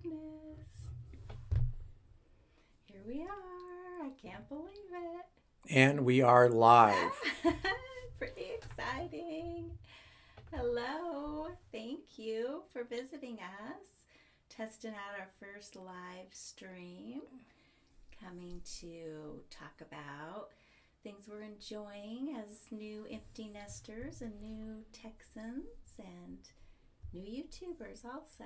goodness. Here we are. I can't believe it. And we are live. Pretty exciting. Hello. Thank you for visiting us. Testing out our first live stream. Coming to talk about things we're enjoying as new empty nesters and new Texans and new YouTubers also.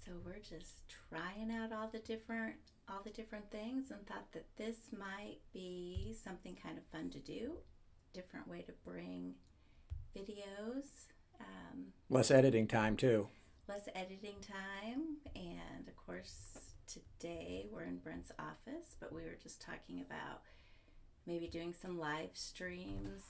So we're just trying out all the different things and thought that this might be something kind of fun to do. Different way to bring videos. Less editing time too. Less editing time. And of course, today we're in Brent's office, but we were just talking about maybe doing some live streams,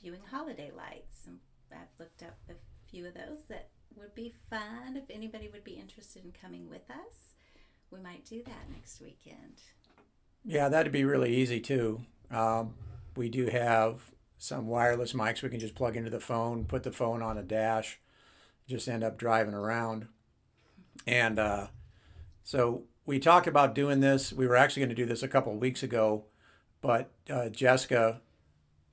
viewing holiday lights. And I've looked up a few of those that would be fun. If anybody would be interested in coming with us, we might do that next weekend. Yeah, that'd be really easy too. We do have some wireless mics we can just plug into the phone, put the phone on a dash, just end up driving around. And so we talked about doing this. We were actually going to do this a couple of weeks ago, but Jessica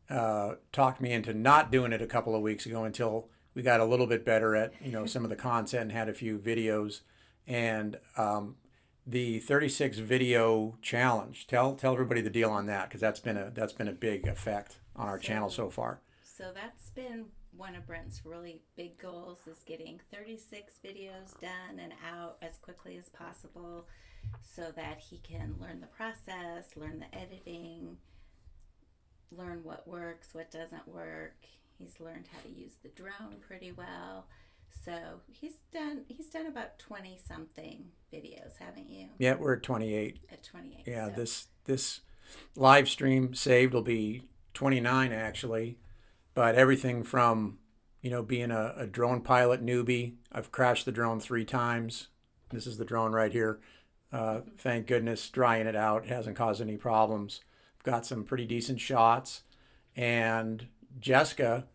talked me into not doing it a couple of weeks ago until we got a little bit better at some of the content and had a few videos. And the 36 video challenge. Tell everybody the deal on that, because that's been a big effect on our channel so far. So that's been one of Brent's really big goals, is getting 36 videos done and out as quickly as possible so that he can learn the process, learn the editing, learn what works, what doesn't work. He's learned how to use the drone pretty well. So he's done about 20 something videos, haven't you? Yeah, we're at 28. At 28. Yeah, so. this live stream saved will be 29 actually. But everything from, being a drone pilot newbie. I've crashed the drone 3 times. This is the drone right here. Thank goodness, drying it out hasn't caused any problems. I've got some pretty decent shots. And Jessica,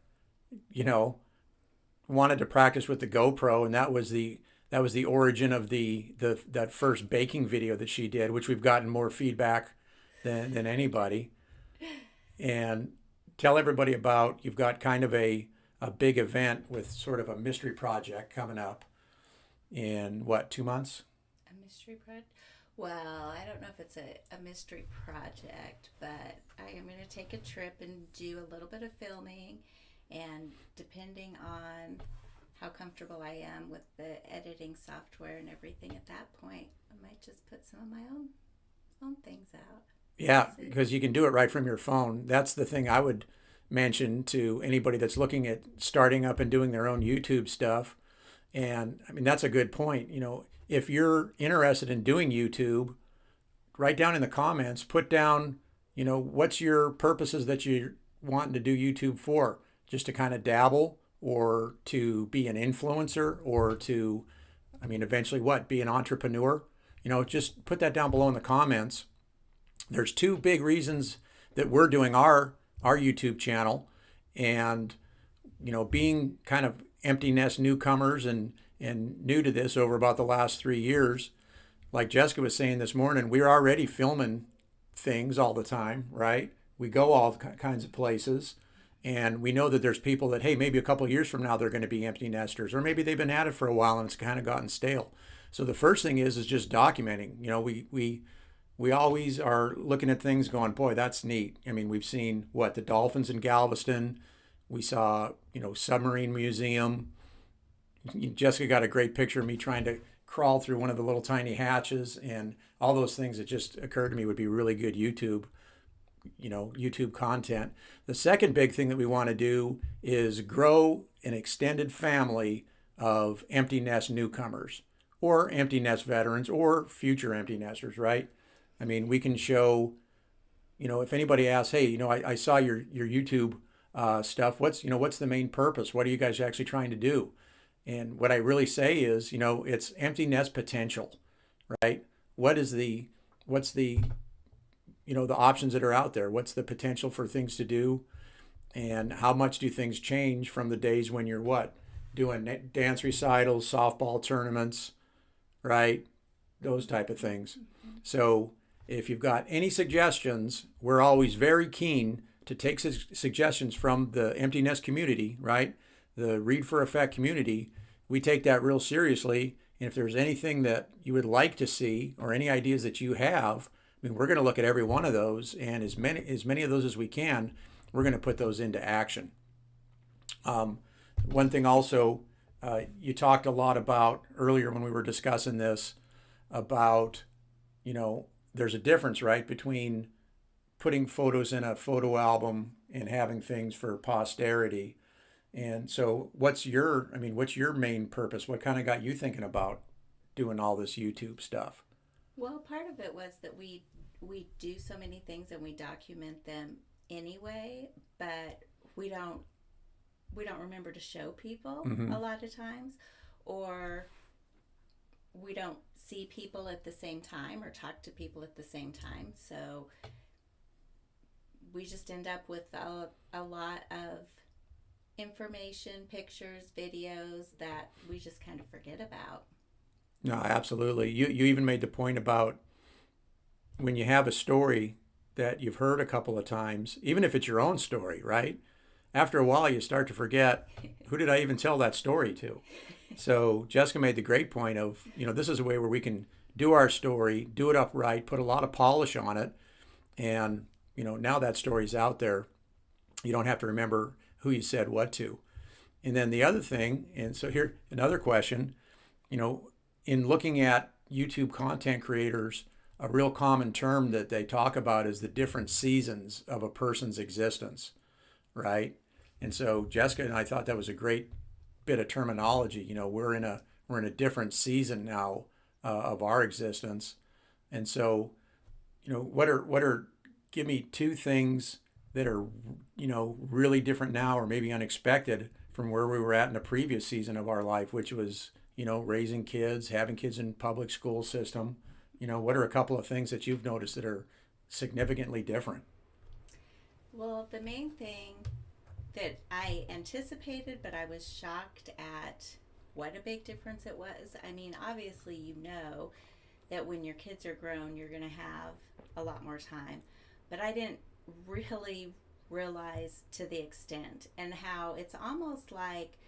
wanted to practice with the GoPro, and that was the origin of that first baking video that she did, which we've gotten more feedback than anybody. And tell everybody about, you've got kind of a big event with sort of a mystery project coming up in 2 months? A mystery project? Well, I don't know if it's a mystery project, but I am going to take a trip and do a little bit of filming, and depending on how comfortable I am with the editing software and everything at that point, I might just put some of my own things out. Yeah, because you can do it right from your phone. That's the thing I would mention to anybody that's looking at starting up and doing their own YouTube stuff. And I mean, that's a good point. If you're interested in doing YouTube, write down in the comments, put down, what's your purposes that you're wanting to do YouTube for? Just to kind of dabble, or to be an influencer, or to, eventually be an entrepreneur? Just put that down below in the comments. There's 2 big reasons that we're doing our YouTube channel, and being kind of empty nest newcomers and new to this over about the last 3 years, like Jessica was saying this morning, we're already filming things all the time, right? We go all kinds of places, and we know that there's people that, hey, maybe a couple of years from now they're going to be empty nesters, or maybe they've been at it for a while and it's kind of gotten stale. So the first thing is just documenting. We always are looking at things going, boy, that's neat. We've seen the dolphins in Galveston. We saw, submarine museum. Jessica got a great picture of me trying to crawl through one of the little tiny hatches, and all those things that just occurred to me would be really good YouTube content. The second big thing that we want to do is grow an extended family of empty nest newcomers, or empty nest veterans, or future empty nesters, right? We can show, if anybody asks, hey, I saw your YouTube stuff. What's the main purpose? What are you guys actually trying to do? And what I really say is, it's empty nest potential, right? What's the the options that are out there? What's the potential for things to do? And how much do things change from the days when you're doing dance recitals, softball tournaments, right? Those type of things. So if you've got any suggestions, we're always very keen to take suggestions from the Empty Nest community, right? The Read for Effect community. We take that real seriously. And if there's anything that you would like to see or any ideas that you have, I mean, we're going to look at every one of those, and as many of those as we can, we're going to put those into action. One thing also, you talked a lot about earlier when we were discussing this about, there's a difference, right, between putting photos in a photo album and having things for posterity. And so what's your main purpose? What kind of got you thinking about doing all this YouTube stuff? Well, part of it was that we do so many things and we document them anyway, but we don't remember to show people a lot of times, or we don't see people at the same time or talk to people at the same time. So we just end up with a lot of information, pictures, videos that we just kind of forget about. No, absolutely. You even made the point about when you have a story that you've heard a couple of times, even if it's your own story, right? After a while, you start to forget, who did I even tell that story to? So Jessica made the great point of, this is a way where we can do our story, do it upright, put a lot of polish on it. And, now that story's out there. You don't have to remember who you said what to. And then the other thing, and so here, another question, in looking at YouTube content creators, a real common term that they talk about is the different seasons of a person's existence, right? And so Jessica and I thought that was a great bit of terminology. We're in a different season now of our existence, and so give me two things that are really different now, or maybe unexpected from where we were at in the previous season of our life, which was raising kids, having kids in public school system. What are a couple of things that you've noticed that are significantly different? Well, the main thing that I anticipated, but I was shocked at what a big difference it was. I mean, obviously, that when your kids are grown, you're going to have a lot more time. But I didn't really realize to the extent, and how it's almost like,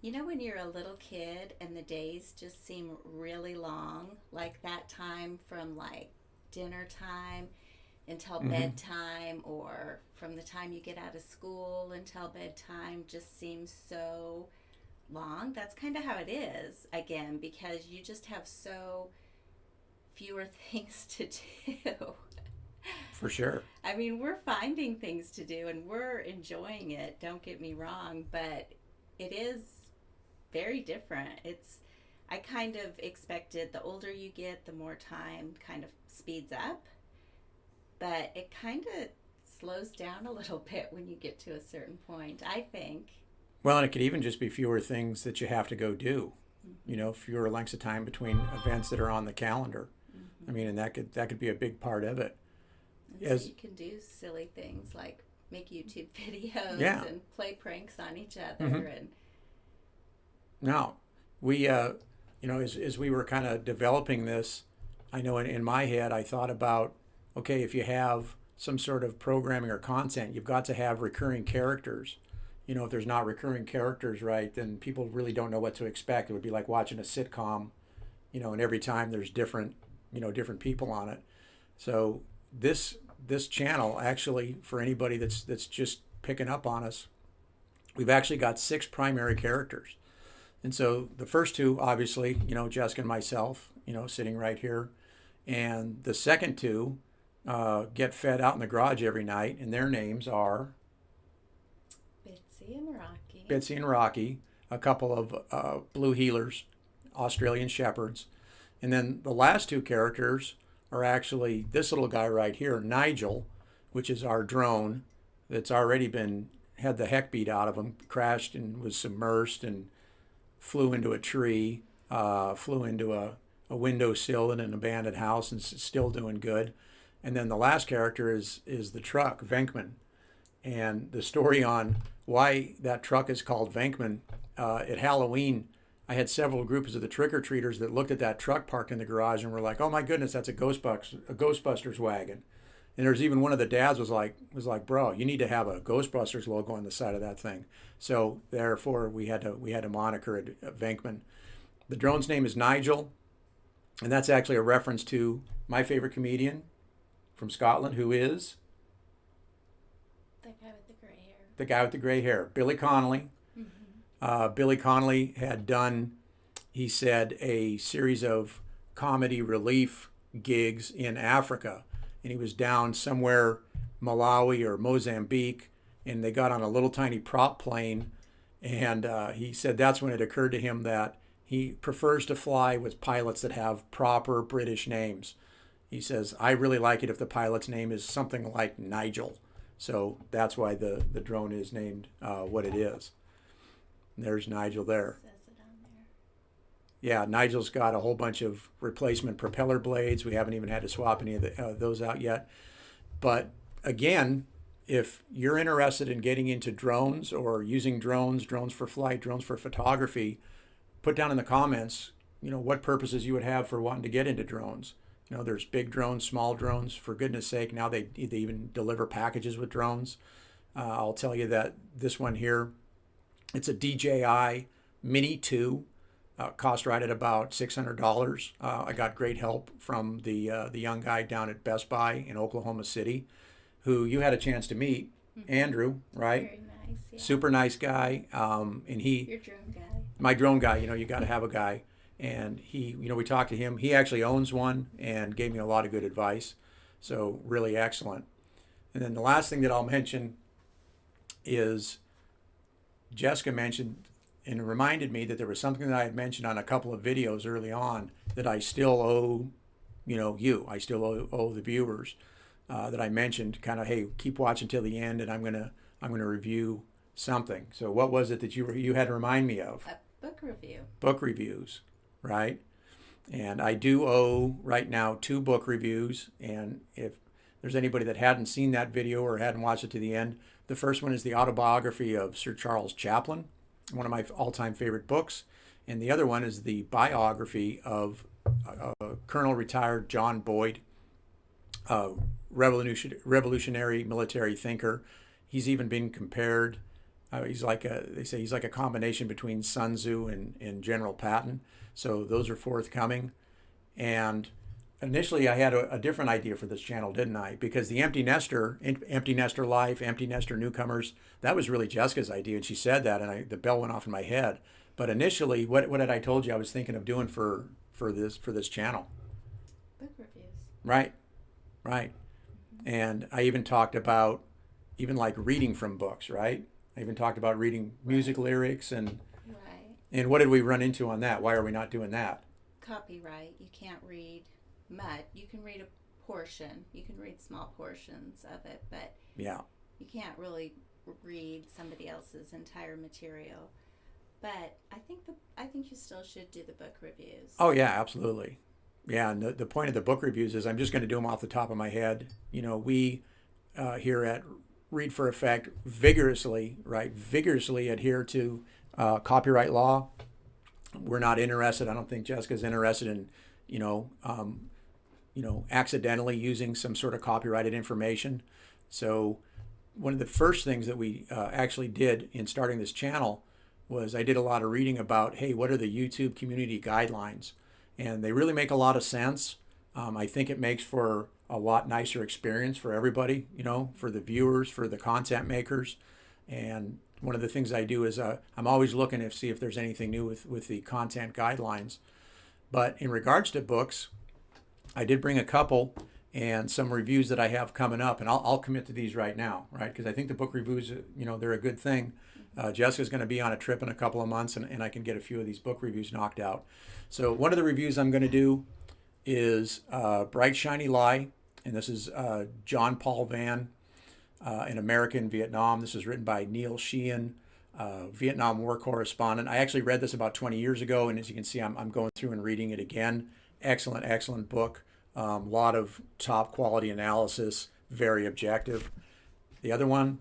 when you're a little kid and the days just seem really long, like that time from like dinner time until bedtime, or from the time you get out of school until bedtime just seems so long. That's kind of how it is, again, because you just have so fewer things to do. For sure. I mean, we're finding things to do and we're enjoying it, don't get me wrong, but it is very different. I kind of expected the older you get, the more time kind of speeds up, but it kind of slows down a little bit when you get to a certain point, I think. Well, and it could even just be fewer things that you have to go do, fewer lengths of time between events that are on the calendar. I mean, and that could be a big part of it. And so you can do silly things like make YouTube videos and play pranks on each other. And now, we, as we were kind of developing this, I know in my head, I thought about, okay, if you have some sort of programming or content, you've got to have recurring characters. If there's not recurring characters, right, then people really don't know what to expect. It would be like watching a sitcom, and every time there's different people on it. So this channel, actually, for anybody that's just picking up on us, we've actually got 6 primary characters. And so the first two, obviously, Jessica and myself, sitting right here. And the second two get fed out in the garage every night, and their names are Bitsy and Rocky, a couple of blue heelers, Australian shepherds. And then the last two characters are actually this little guy right here, Nigel, which is our drone that's already had the heck beat out of him, crashed and was submersed and flew into a tree, flew into a windowsill in an abandoned house, and still doing good. And then the last character is the truck, Venkman. And the story on why that truck is called Venkman, at Halloween, I had several groups of the trick-or-treaters that looked at that truck parked in the garage and were like, "Oh my goodness, that's a Ghostbusters wagon." And there's even one of the dads was like, "Bro, you need to have a Ghostbusters logo on the side of that thing." So therefore, we had to moniker it Venkman. The drone's name is Nigel, and that's actually a reference to my favorite comedian from Scotland, who is The guy with the gray hair. the guy with the gray hair, Billy Connolly. Billy Connolly had done, he said, a series of comedy relief gigs in Africa. And he was down somewhere, Malawi or Mozambique, and they got on a little tiny prop plane. And he said that's when it occurred to him that he prefers to fly with pilots that have proper British names. He says, I really like it if the pilot's name is something like Nigel. So that's why the drone is named what it is. There's Nigel there. Says it on there. Yeah, Nigel's got a whole bunch of replacement propeller blades. We haven't even had to swap any of those out yet. But again, if you're interested in getting into drones or using drones for flight, drones for photography, put down in the comments, what purposes you would have for wanting to get into drones. There's big drones, small drones. For goodness sake, now they even deliver packages with drones. I'll tell you that this one here, it's a DJI Mini 2. Cost right at about $600. I got great help from the young guy down at Best Buy in Oklahoma City, who you had a chance to meet, Andrew, right? Very nice. Yeah. Super nice guy. And Your drone guy. my drone guy, you got to have a guy. And he, we talked to him. He actually owns one and gave me a lot of good advice. So really excellent. And then the last thing that I'll mention is Jessica mentioned and reminded me that there was something that I had mentioned on a couple of videos early on that I still owe, I still owe the viewers that I mentioned. Kind of, hey, keep watching till the end, and I'm gonna review something. So what was it that you had to remind me of? A book review. Book reviews, right? And I do owe right now 2 book reviews. And if there's anybody that hadn't seen that video or hadn't watched it to the end, the first one is the autobiography of Sir Charles Chaplin, one of my all-time favorite books. And the other one is the biography of Colonel retired John Boyd, revolutionary military thinker. He's even been compared, they say he's like a combination between Sun Tzu and General Patton. So those are forthcoming. And initially I had a different idea for this channel, didn't I? Because the empty nester life, empty nester newcomers, that was really Jessica's idea, and she said that, and the bell went off in my head. But initially, what had I told you I was thinking of doing for this channel? Book reviews. Right. And I even talked about like reading from books, right? I even talked about reading music lyrics and what did we run into on that? Why are we not doing that? Copyright. You can't read much. You can read a portion. You can read small portions of it, but yeah, you can't really read somebody else's entire material. But I think you still should do the book reviews. Oh yeah, absolutely. Yeah, and the point of the book reviews is I'm just going to do them off the top of my head. We here at Read for Effect vigorously adhere to copyright law. We're not interested. I don't think Jessica's interested in, accidentally using some sort of copyrighted information. So one of the first things that we actually did in starting this channel was I did a lot of reading about, hey, what are the YouTube community guidelines? And they really make a lot of sense. I think it makes for a lot nicer experience for everybody, for the viewers, for the content makers. And one of the things I do is I'm always looking to see if there's anything new with the content guidelines. But in regards to books, I did bring a couple and some reviews that I have coming up, and I'll commit to these right now, right? Because I think the book reviews, they're a good thing. Jessica's going to be on a trip in a couple of months, and I can get a few of these book reviews knocked out. So one of the reviews I'm going to do is Bright Shiny Lie, and this is John Paul Van, an American in Vietnam. This is written by Neil Sheehan, Vietnam War correspondent. I actually read this about 20 years ago, and as you can see, I'm going through and reading it again. Excellent book. A lot of top quality analysis, very objective. The other one,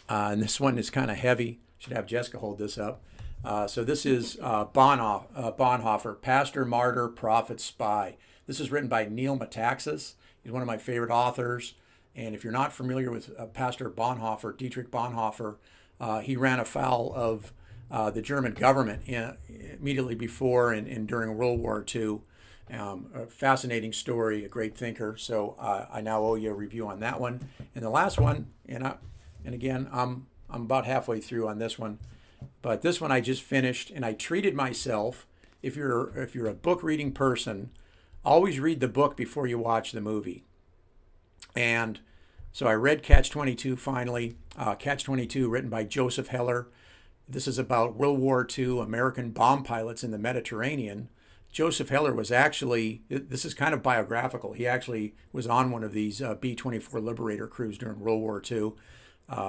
and this one is kind of heavy. Should have Jessica hold this up. So this is Bonhoeffer, Pastor, Martyr, Prophet, Spy. This is written by Neil Metaxas. He's one of my favorite authors. And if you're not familiar with Pastor Bonhoeffer, Dietrich Bonhoeffer, he ran afoul of the German government immediately before and during World War II. A fascinating story, a great thinker. So I now owe you a review on that one. And the last one, and again, I'm about halfway through on this one, but this one I just finished, and I treated myself. If you're a book reading person, always read the book before you watch the movie. And so I read Catch-22 finally. Catch-22, written by Joseph Heller. This is about World War II American bomb pilots in the Mediterranean. Joseph Heller was actually, this is kind of biographical. He actually was on one of these B-24 Liberator crews during World War II.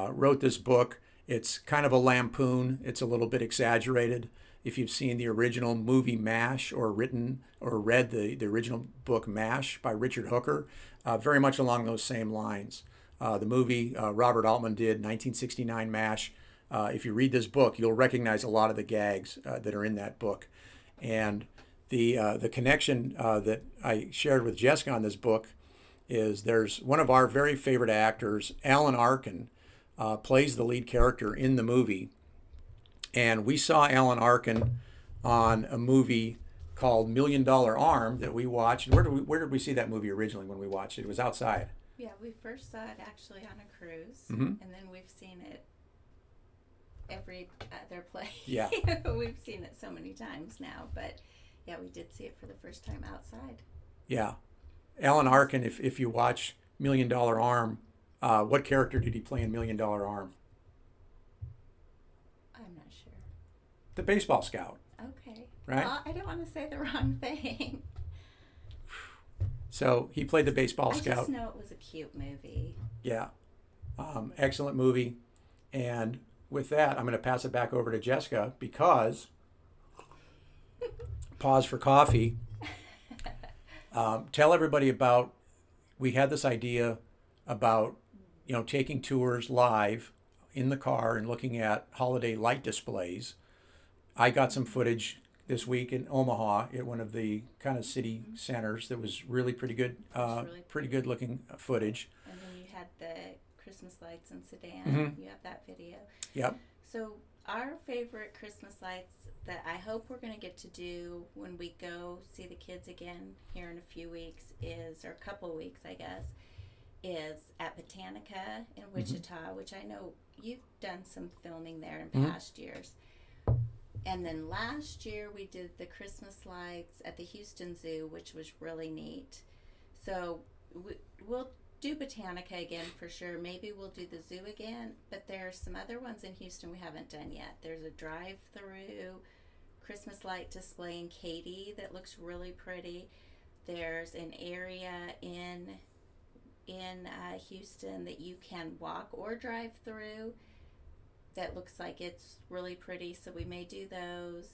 Wrote this book. It's kind of a lampoon. It's a little bit exaggerated. If you've seen the original movie MASH or read the original book MASH by Richard Hooker, very much along those same lines. The movie Robert Altman did, 1969 MASH. If you read this book, you'll recognize a lot of the gags that are in that book. And the connection that I shared with Jessica on this book is there's one of our very favorite actors, Alan Arkin, plays the lead character in the movie. And we saw Alan Arkin on a movie called $1 Million Arm that we watched. Where did we see that movie originally when we watched it? It was outside. Yeah, we first saw it actually on a cruise, Mm-hmm. and then we've seen it every other place. Yeah. We've seen it so many times now, but yeah, we did see it for the first time outside. Yeah. Alan Arkin, if you watch $1 Million Arm, what character did he play in $1 Million Arm? I'm not sure. The baseball scout. Okay. Right? Well, I don't want to say the wrong thing. So he played the baseball I scout. just know it was a cute movie. Yeah. Excellent movie. And with that, I'm going to pass it back over to Jessica because, pause for coffee. Tell everybody about, we had this idea about, taking tours live in the car and looking at holiday light displays. I got some footage this week in Omaha at one of the kind of city centers that was really pretty good, pretty good looking footage. And then you had the Christmas lights in Sedan. Mm-hmm. You have that video. Yep. So our favorite Christmas lights that I hope we're going to get to do when we go see the kids again here in a few weeks or a couple weeks, I guess, is at Botanica in Wichita, mm-hmm. which I know you've done some filming there in mm-hmm. past years. And then last year we did the Christmas lights at the Houston Zoo, which was really neat. So we'll do Botanica again for sure. Maybe we'll do the zoo again, but there are some other ones in Houston we haven't done yet. There's a drive-through Christmas light display in Katy that looks really pretty. There's an area in Houston that you can walk or drive through that looks like it's really pretty, so we may do those.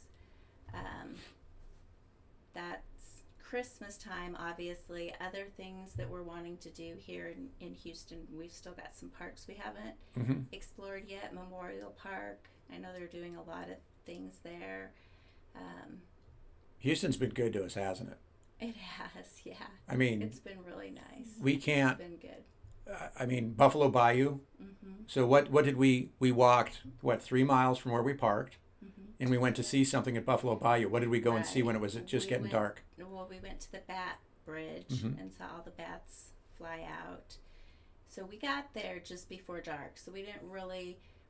That's Christmas time, obviously. Other things that we're wanting to do here in Houston, we've still got some parks we haven't mm-hmm. explored yet. Memorial Park, I know they're doing a lot of things there. Houston's been good to us, hasn't it? It has, yeah. I mean, it's been really nice. We can't. It's been good. Buffalo Bayou. Mm-hmm. So what did we walked, 3 miles from where we parked, Mm-hmm. and we went to see something at Buffalo Bayou. What did we go and see when it was just getting dark? Well, we went to the Bat Bridge mm-hmm. and saw all the bats fly out. So we got there just before dark. So we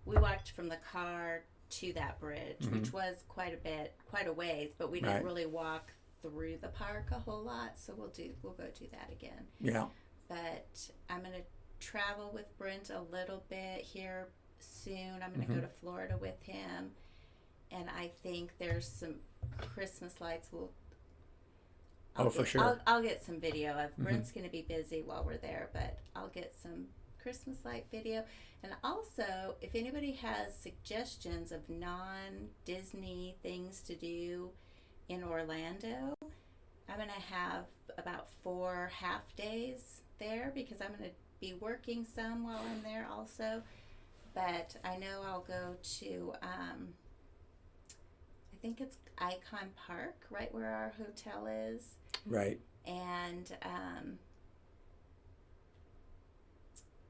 walked from the car to that bridge, mm-hmm. which was quite a ways, but we didn't really walk through the park a whole lot. So we'll go do that again. Yeah. But I'm going to travel with Brent a little bit here soon. I'm going to mm-hmm. go to Florida with him. And I think there's some Christmas lights. For sure. I'll get some video of. mm-hmm. Brent's going to be busy while we're there, but I'll get some Christmas light video. And also, if anybody has suggestions of non-Disney things to do in Orlando, I'm going to have about 4 half days there because I'm going to be working some while I'm there also. But I know I'll go to think it's Icon Park, right where our hotel is. Right. And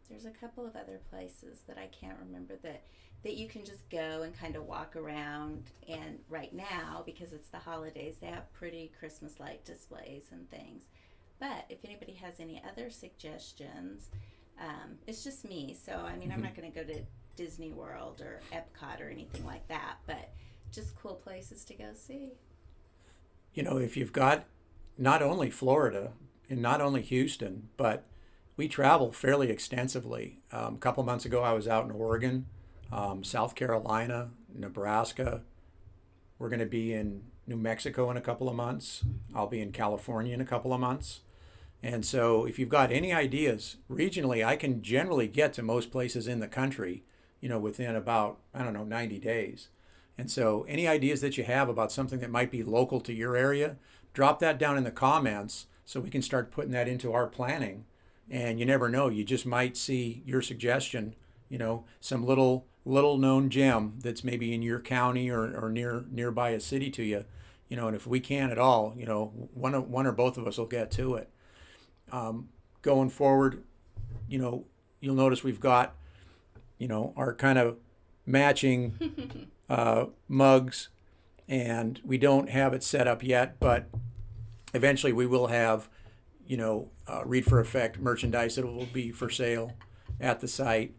there's a couple of other places that I can't remember that you can just go and kind of walk around. And right now, because it's the holidays, they have pretty Christmas light displays and things. But if anybody has any other suggestions, it's just me. So, I mean, I'm not going to go to Disney World or Epcot or anything like that, but just cool places to go see. You know, if you've got not only Florida and not only Houston, but we travel fairly extensively. A couple months ago, I was out in Oregon, South Carolina, Nebraska. We're going to be in New Mexico in a couple of months. I'll be in California in a couple of months. And so if you've got any ideas, regionally, I can generally get to most places in the country, you know, within about, 90 days. And so any ideas that you have about something that might be local to your area, drop that down in the comments so we can start putting that into our planning. And you never know, you just might see your suggestion, you know, some little known gem that's maybe in your county or nearby a city to you, you know, and if we can at all, you know, one or both of us will get to it. Going forward, you know, you'll notice we've got, you know, our kind of matching mugs, and we don't have it set up yet, but eventually we will have, you know, Read for Effect merchandise that will be for sale at the site.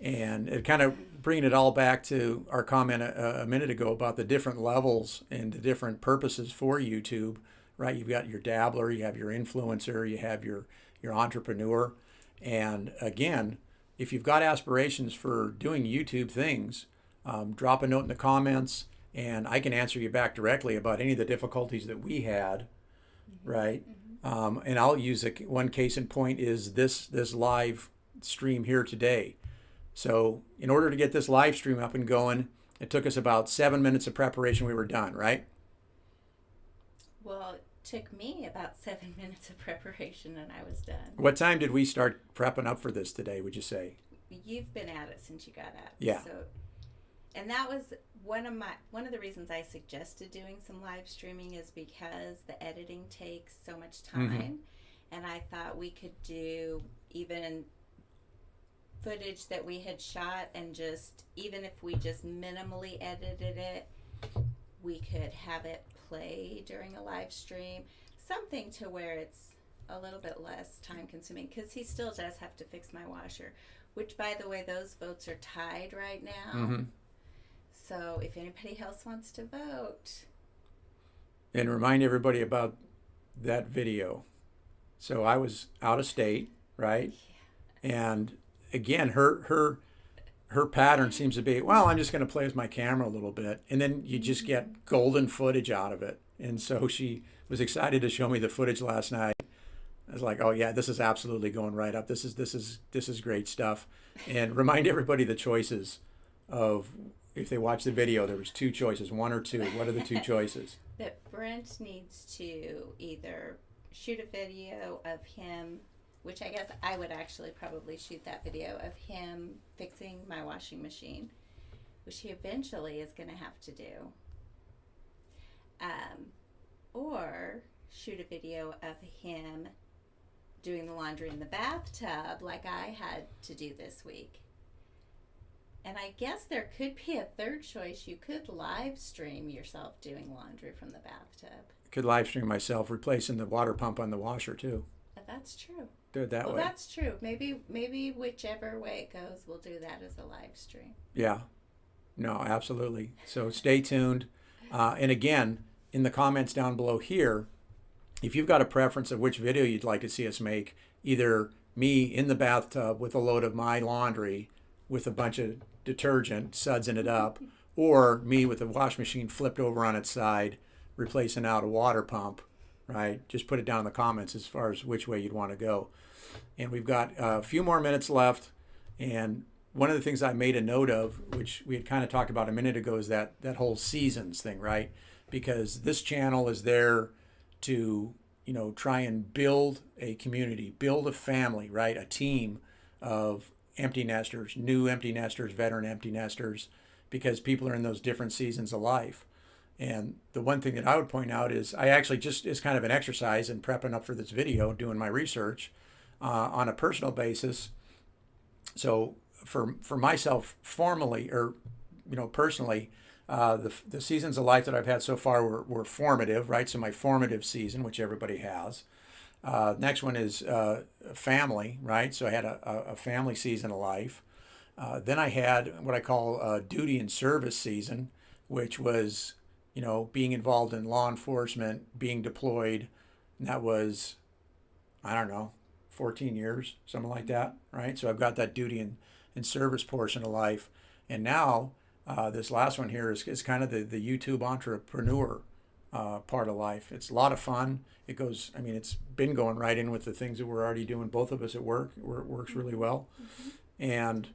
And it kind of bringing it all back to our comment a minute ago about the different levels and the different purposes for YouTube, right? You've got your dabbler, you have your influencer, you have your entrepreneur. And again, if you've got aspirations for doing YouTube things, drop a note in the comments and I can answer you back directly about any of the difficulties that we had, right? And I'll use one case in point is this live stream here today. So in order to get this live stream up and going, it took us about 7 minutes of preparation. We were done, right? Well, it took me about 7 minutes of preparation and I was done. What time did we start prepping up for this today, would you say? You've been at it since you got at it. Yeah. So, and that was one of the reasons I suggested doing some live streaming is because the editing takes so much time. And I thought we could do even footage that we had shot and just, even if we just minimally edited it, we could have it play during a live stream. Something to where it's a little bit less time consuming, because he still does have to fix my washer, which, by the way, those votes are tied right now. So if anybody else wants to vote. And remind everybody about that video. So I was out of state, right? Yeah. And again, her pattern seems to be, well, I'm just going to play with my camera a little bit. And then you just get golden footage out of it. And so she was excited to show me the footage last night. I was like, oh yeah, this is absolutely going right up. This is great stuff. And remind everybody the choices of, if they watch the video, there was 2 choices, 1 or 2. What are the 2 choices? That Brent needs to either shoot a video of him, which I guess I would actually probably shoot that video of him fixing my washing machine, which he eventually is going to have to do. Or shoot a video of him doing the laundry in the bathtub like I had to do this week. And I guess there could be a third choice. You could live stream yourself doing laundry from the bathtub. Could live stream myself replacing the water pump on the washer too. That's true. Do it that way. Well, that's true. Maybe whichever way it goes, we'll do that as a live stream. Yeah. No, absolutely. So stay tuned. And again, in the comments down below here, if you've got a preference of which video you'd like to see us make, either me in the bathtub with a load of my laundry with a bunch of detergent sudsing it up, or me with the wash machine flipped over on its side replacing out a water pump, right? Just put it down in the comments as far as which way you'd want to go. And we've got a few more minutes left, and one of the things I made a note of, which we had kind of talked about a minute ago, is that whole seasons thing, right? Because this channel is there to, try and build a community, build a family, right? A team of empty nesters, new empty nesters, veteran empty nesters, because people are in those different seasons of life. And the one thing that I would point out is I actually just, as kind of an exercise in prepping up for this video, doing my research on a personal basis. So for myself, formally, or personally, the seasons of life that I've had so far were formative, right? So my formative season, which everybody has. Next one is family, right? So I had a family season of life. Then I had what I call a duty and service season, which was, being involved in law enforcement, being deployed. And that was, I don't know, 14 years, something like that, right? So I've got that duty and service portion of life. And now this last one here is kind of the YouTube entrepreneur part of life. It's a lot of fun. It goes, it's been going right in with the things that we're already doing, both of us at work. It works really well. And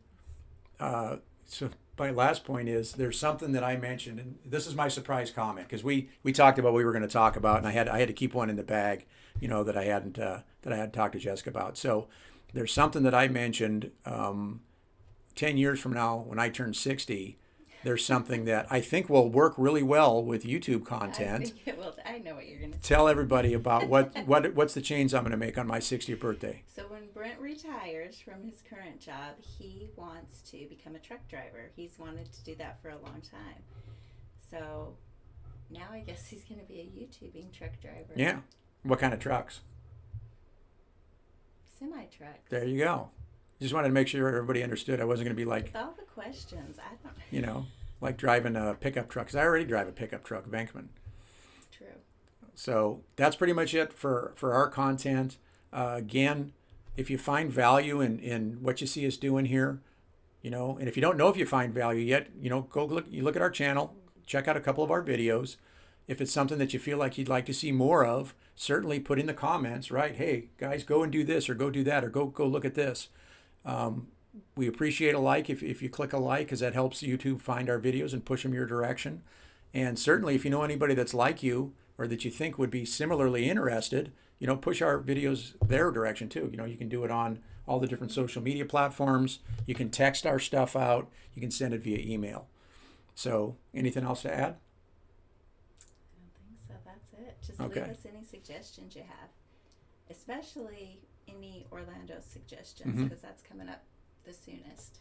so my last point is there's something that I mentioned, and this is my surprise comment, because we talked about what we were going to talk about, and I had to keep one in the bag, that I hadn't talked to Jessica about. So there's something that I mentioned 10 years from now when I turn 60. There's something that I think will work really well with YouTube content. I think it will. I know what you're going to say. Tell everybody about what's the change I'm going to make on my 60th birthday. So when Brent retires from his current job, he wants to become a truck driver. He's wanted to do that for a long time. So now I guess he's going to be a YouTubing truck driver. Yeah. What kind of trucks? Semi-trucks. There you go. Just wanted to make sure everybody understood. I wasn't going to be like, with all the questions, I don't know. Like driving a pickup truck. Because I already drive a pickup truck, Venkman. True. So that's pretty much it for our content. Again, if you find value in what you see us doing here, and if you don't know if you find value yet, go look at our channel, check out a couple of our videos. If it's something that you feel like you'd like to see more of, certainly put in the comments, right? Hey, guys, go and do this, or go do that, or go look at this. We appreciate a like if you click a like, because that helps YouTube find our videos and push them your direction. And certainly if you know anybody that's like you or that you think would be similarly interested, push our videos their direction too. You can do it on all the different social media platforms. You can text our stuff out. You can send it via email. So anything else to add? I don't think so. That's it. Just Okay. leave us any suggestions you have, especially any Orlando suggestions, because that's coming up the soonest.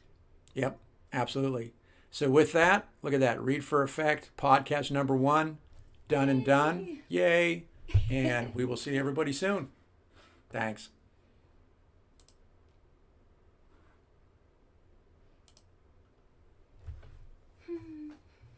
Yep, absolutely. So with that, look at that. Read for Effect, podcast number 1, done and done. Yay. And we will see everybody soon. Thanks.